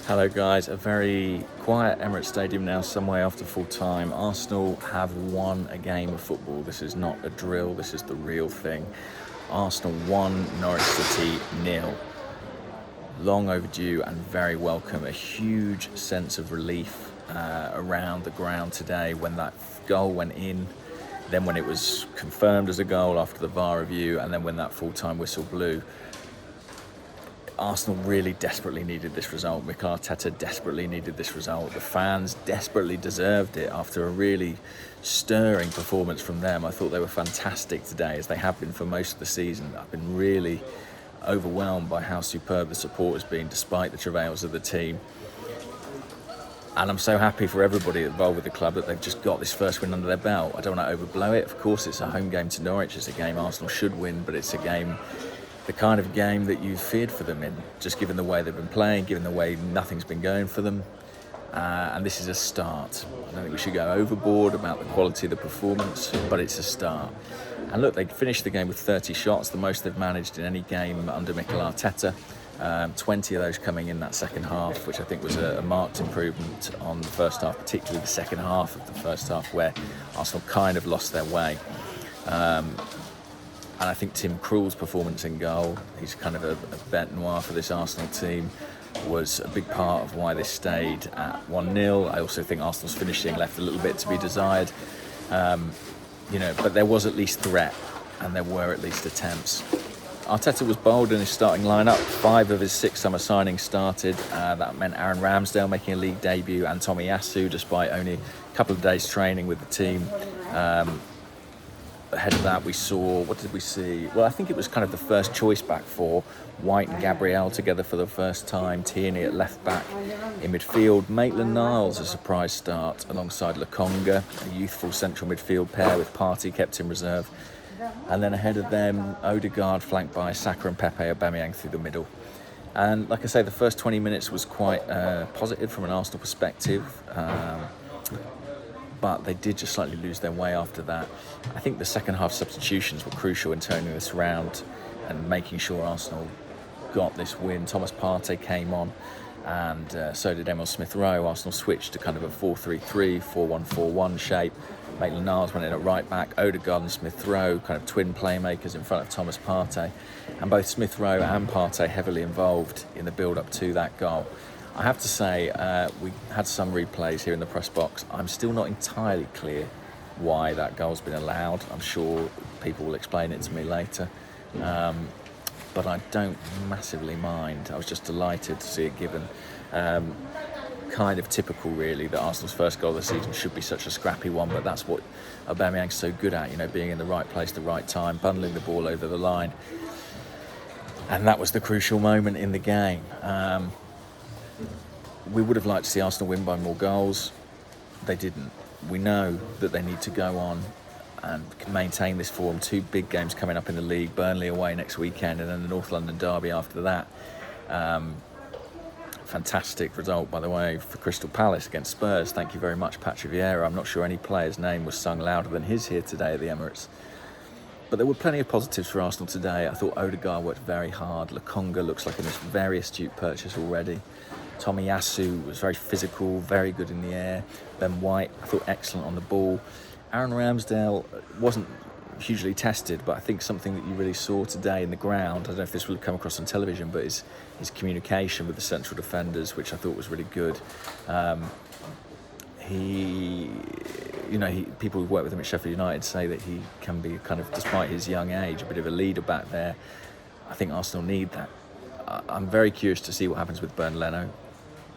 Hello guys, a very quiet Emirates Stadium now, some way after full time. Arsenal have won a game of football. This is not a drill, this is the real thing. Arsenal won, Norwich City 0. Long overdue and very welcome. A huge sense of relief around the ground today when that goal went in, then when it was confirmed as a goal after the VAR review, and then when that full-time whistle blew. Arsenal really desperately needed this result. Mikel Arteta desperately needed this result. The fans desperately deserved it after a really stirring performance from them. I thought they were fantastic today, as they have been for most of the season. I've been really overwhelmed by how superb the support has been, despite the travails of the team. And I'm so happy for everybody involved with the club that they've just got this first win under their belt. I don't want to overblow it. Of course, it's a home game to Norwich. It's a game Arsenal should win, but it's a game, the kind of game that you feared for them in, just given the way they've been playing, given the way nothing's been going for them. And this is a start. I don't think we should go overboard about the quality of the performance, but it's a start. And look, they finished the game with 30 shots, the most they've managed in any game under Mikel Arteta. 20 of those coming in that second half, which I think was a marked improvement on the first half, particularly the second half of the first half, where Arsenal kind of lost their way. And I think Tim Krul's performance in goal, he's kind of a bête noire for this Arsenal team, was a big part of why they stayed at 1-0. I also think Arsenal's finishing left a little bit to be desired. But there was at least threat, and there were at least attempts. Arteta was bold in his starting lineup. 5 of his 6 summer signings started. That meant Aaron Ramsdale making a league debut and Tomiyasu, despite only a couple of days training with the team. Ahead of that, we saw, what did we see? Well, I think it was kind of the first choice back four. White and Gabriel together for the first time. Tierney at left back. In midfield, Maitland-Niles, a surprise start alongside Lokonga, a youthful central midfield pair with Partey kept in reserve. And then ahead of them, Odegaard flanked by Saka and Pepe Aubameyang through the middle. And like I say, the first 20 minutes was quite positive from an Arsenal perspective. But they did just slightly lose their way after that. I think the second half substitutions were crucial in turning this round and making sure Arsenal got this win. Thomas Partey came on, and so did Emil Smith-Rowe. Arsenal switched to kind of a 4-3-3, 4-1-4-1 shape. Maitland-Niles went in at right back, Odegaard and Smith-Rowe, kind of twin playmakers in front of Thomas Partey. And both Smith-Rowe and Partey heavily involved in the build-up to that goal. I have to say, we had some replays here in the press box. I'm still not entirely clear why that goal's been allowed. I'm sure people will explain it to me later. But I don't massively mind. I was just delighted to see it given. Kind of typical, really, that Arsenal's first goal of the season should be such a scrappy one, but that's what Aubameyang's so good at, being in the right place, the right time, bundling the ball over the line. And that was the crucial moment in the game. We would have liked to see Arsenal win by more goals. They didn't. We know that they need to go on and maintain this form. 2 big games coming up in the league, Burnley away next weekend and then the North London derby after that. Fantastic result, by the way, for Crystal Palace against Spurs. Thank you very much, Patrick Vieira. I'm not sure any player's name was sung louder than his here today at the Emirates. But there were plenty of positives for Arsenal today. I thought Odegaard worked very hard. Lokonga looks like a very astute purchase already. Tomiyasu was very physical, very good in the air. Ben White, I thought, excellent on the ball. Aaron Ramsdale wasn't hugely tested, but I think something that you really saw today in the ground, I don't know if this will come across on television, but his communication with the central defenders, which I thought was really good. People who've worked with him at Sheffield United say that he can be kind of, despite his young age, a bit of a leader back there. I think Arsenal need that. I'm very curious to see what happens with Bernd Leno.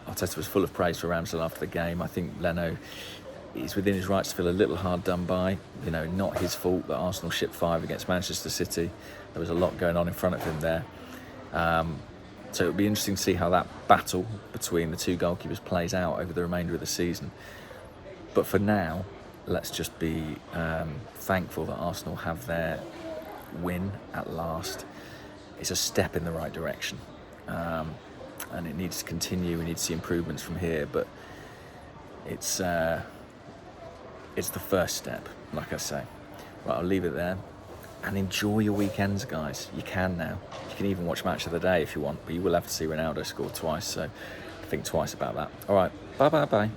Arteta was full of praise for Ramsdale after the game. I think Leno is within his rights to feel a little hard done by. Not his fault that Arsenal shipped 5 against Manchester City. There was a lot going on in front of him there. So it'll be interesting to see how that battle between the 2 goalkeepers plays out over the remainder of the season. But for now, let's just be thankful that Arsenal have their win at last. It's a step in the right direction. And it needs to continue. We need to see improvements from here, but it's the first step, like I say. Right, I'll leave it there. And enjoy your weekends, guys. You can now. You can even watch Match of the Day if you want, but you will have to see Ronaldo score twice. So think twice about that. All right, bye.